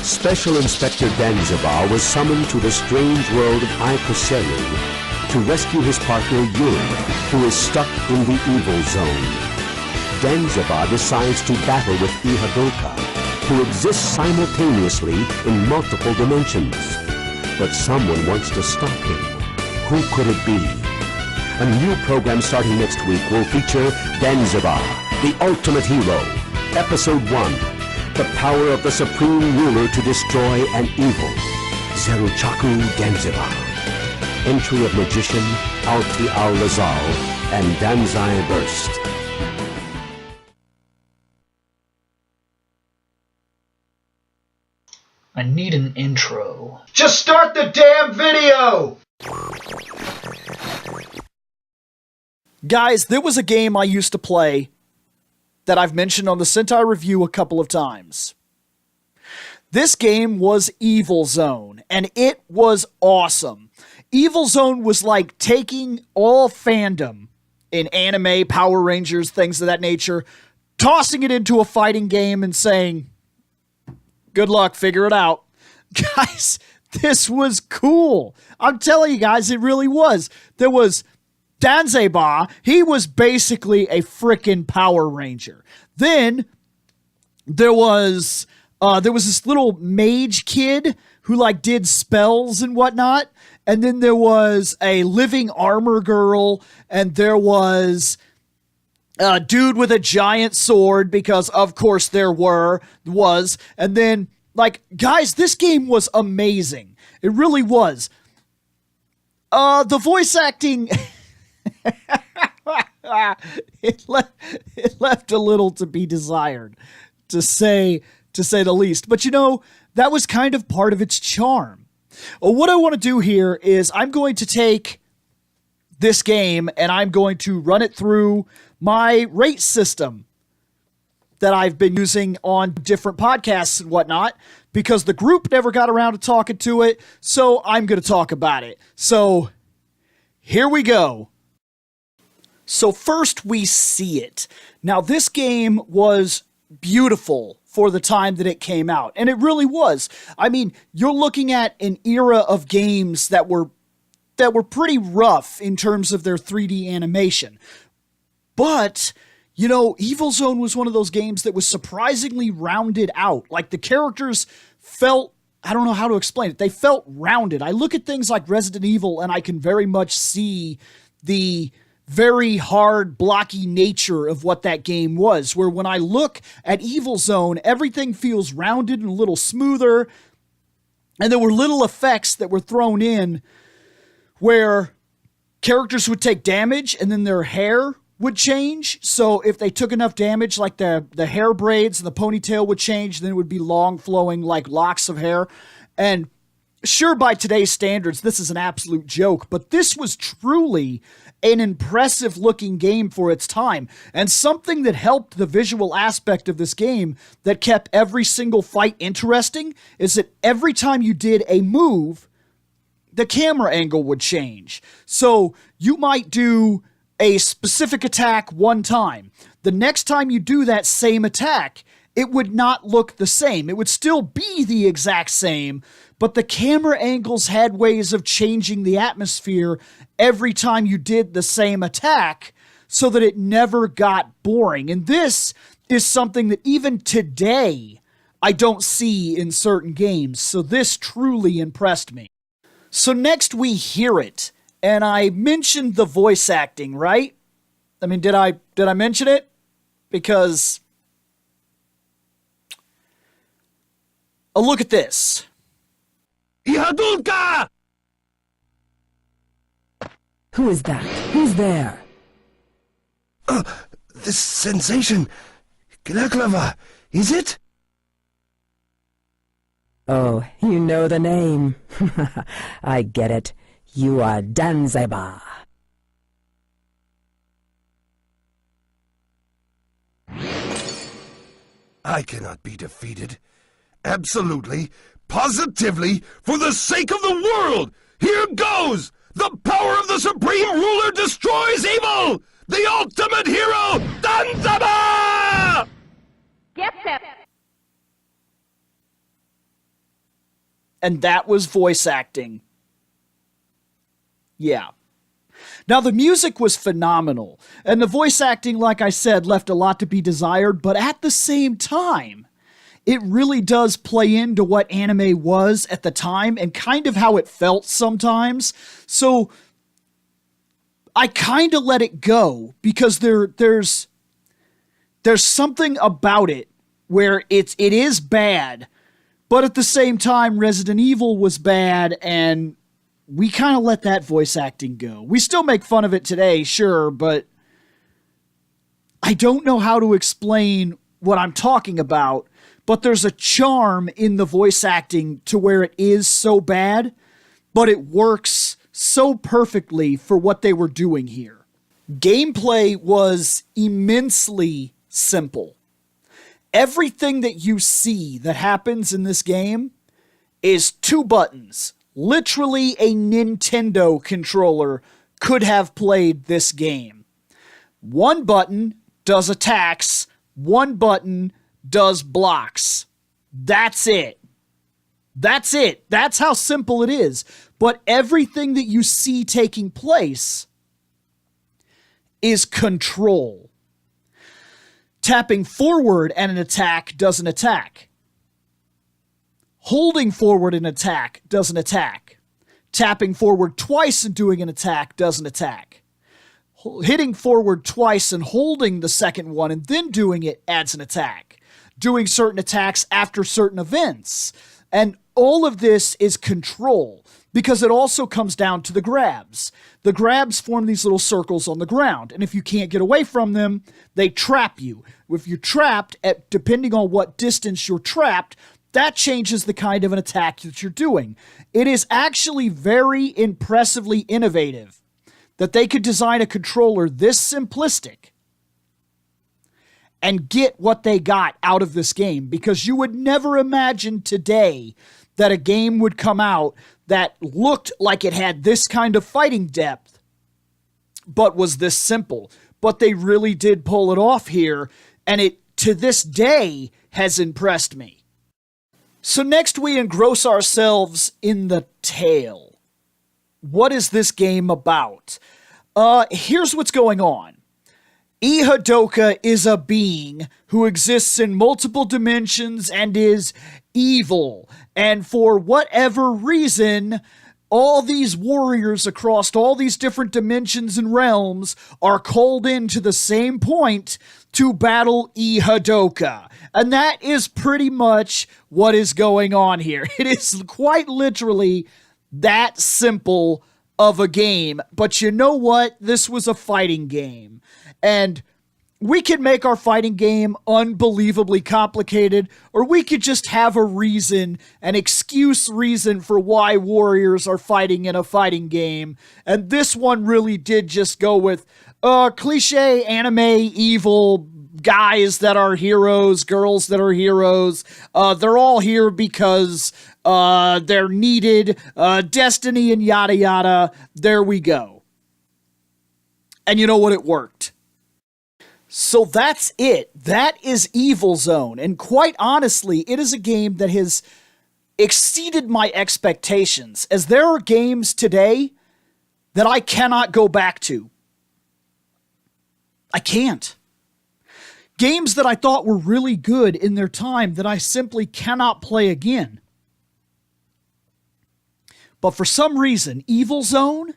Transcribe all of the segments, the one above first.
Special Inspector Danzibar was summoned to the strange world of Icoselu to rescue his partner Yuri, who is stuck in the evil zone. Danzibar decides to battle with Ihadoka, who exists simultaneously in multiple dimensions. But someone wants to stop him. Who could it be? A new program starting next week will feature Danzibar, the ultimate hero. Episode 1. The power of the supreme ruler to destroy an evil. Zeruchaku Danzibar. Entry of magician Alti Al-Lazal and Danzai Burst. I need an intro. Just start the damn video! Guys, there was a game I used to play that I've mentioned on the Sentai Review a couple of times. This game was Evil Zone, and it was awesome. Evil Zone was like taking all fandom in anime, Power Rangers, things of that nature, tossing it into a fighting game and saying, good luck, figure it out. Guys, this was cool. I'm telling you guys, it really was. There was Danzibar. He was basically a frickin' Power Ranger. Then there was this little mage kid who like did spells and whatnot. And then there was a living armor girl, and there was a dude with a giant sword, because of course there was. And then, like, guys, this game was amazing. It really was. The voice acting, it left a little to be desired, to say the least. But you know, that was kind of part of its charm. What I want to do here is I'm going to take this game and I'm going to run it through my rate system that I've been using on different podcasts and whatnot, because the group never got around to talking to it, so I'm going to talk about it. So, here we go. So first we see it. Now this game was beautiful for the time that it came out, and it really was. I mean, you're looking at an era of games that were pretty rough in terms of their 3D animation. But, you know, Evil Zone was one of those games that was surprisingly rounded out. Like, the characters felt, I don't know how to explain it, they felt rounded. I look at things like Resident Evil and I can very much see the very hard, blocky nature of what that game was, where when I look at Evil Zone, everything feels rounded and a little smoother, and there were little effects that were thrown in where characters would take damage and then their hair would change. So if they took enough damage, like the hair braids and the ponytail would change, then it would be long flowing like locks of hair. And sure, by today's standards, this is an absolute joke, but this was truly an impressive looking game for its time, and something that helped the visual aspect of this game that kept every single fight interesting is that every time you did a move, the camera angle would change. So you might do a specific attack one time. The next time you do that same attack, it would not look the same. It would still be the exact same, but the camera angles had ways of changing the atmosphere every time you did the same attack so that it never got boring. And this is something that even today I don't see in certain games, so this truly impressed me. So next we hear it, and I mentioned the voice acting, right? I mean, did I mention it? Because a look at this. Ihadulka! Who is that? Who's there? This sensation. Galaklava, is it? Oh, you know the name. I get it. You are Danzibar. I cannot be defeated. Absolutely, positively, for the sake of the world! Here goes! The power of the Supreme Ruler destroys evil! The ultimate hero, Danzibar! Get them! and that was voice acting. Yeah. Now, the music was phenomenal, and the voice acting, like I said, left a lot to be desired, but at the same time, it really does play into what anime was at the time and kind of how it felt sometimes. So I kind of let it go because there's something about it where it is bad, but at the same time, Resident Evil was bad, and we kind of let that voice acting go. We still make fun of it today, sure, but I don't know how to explain what I'm talking about, but there's a charm in the voice acting to where it is so bad, but it works so perfectly for what they were doing here. Gameplay was immensely simple. Everything that you see that happens in this game is 2 buttons. Literally, a Nintendo controller could have played this game. 1 button does attacks, 1 button does blocks. That's it. That's it. That's how simple it is. But everything that you see taking place is control. Tapping forward and an attack does an attack. Holding forward an attack does an attack. Tapping forward twice and doing an attack does an attack. Hitting forward twice and holding the second one and then doing it adds an attack. Doing certain attacks after certain events. And all of this is control, because it also comes down to the grabs. The grabs form these little circles on the ground, and if you can't get away from them, they trap you. If you're trapped, depending on what distance you're trapped, that changes the kind of an attack that you're doing. It is actually very impressively innovative that they could design a controller this simplistic and get what they got out of this game, because you would never imagine today that a game would come out that looked like it had this kind of fighting depth, but was this simple. But they really did pull it off here, and it, to this day, has impressed me. So next we engross ourselves in the tale. What is this game about? Here's what's going on. Ihadoka is a being who exists in multiple dimensions and is evil. And for whatever reason, all these warriors across all these different dimensions and realms are called into the same point to battle Ihadoka. And that is pretty much what is going on here. It is quite literally that simple of a game. But you know what? This was a fighting game. And we can make our fighting game unbelievably complicated, or we could just have a reason, an excuse reason for why warriors are fighting in a fighting game. And this one really did just go with cliche anime evil guys that are heroes, girls that are heroes. They're all here because they're needed, destiny and yada yada. There we go. And you know what? It worked. So that's it. That is Evil Zone. And quite honestly, it is a game that has exceeded my expectations, as there are games today that I cannot go back to. I can't. Games that I thought were really good in their time that I simply cannot play again. But for some reason, Evil Zone,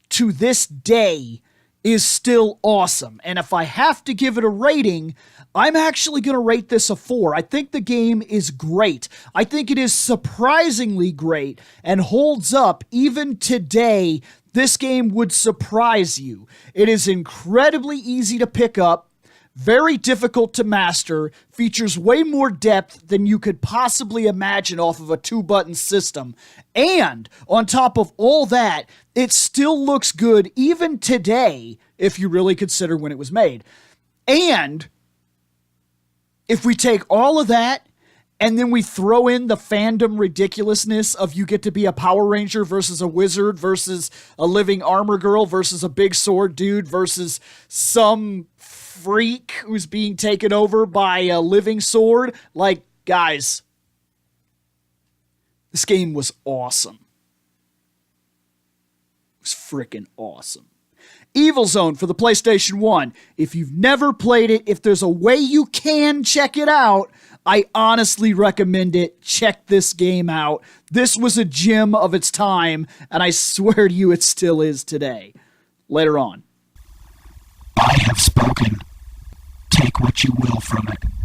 to this day, is still awesome. And if I have to give it a rating, I'm actually going to rate this a 4. I think the game is great. I think it is surprisingly great and holds up even today. This game would surprise you. It is incredibly easy to pick up, very difficult to master, features way more depth than you could possibly imagine off of a 2-button system. And on top of all that, it still looks good even today, if you really consider when it was made. And if we take all of that and then we throw in the fandom ridiculousness of you get to be a Power Ranger versus a wizard versus a living armor girl versus a big sword dude versus some freak who's being taken over by a living sword, like, guys, This game was awesome. It was freaking awesome. Evil Zone for the PlayStation 1. If you've never played it, if there's a way you can check it out, I honestly recommend it. Check this game out. This was a gem of its time, and I swear to you it still is today. Later on. I have spoken. Take what you will from it.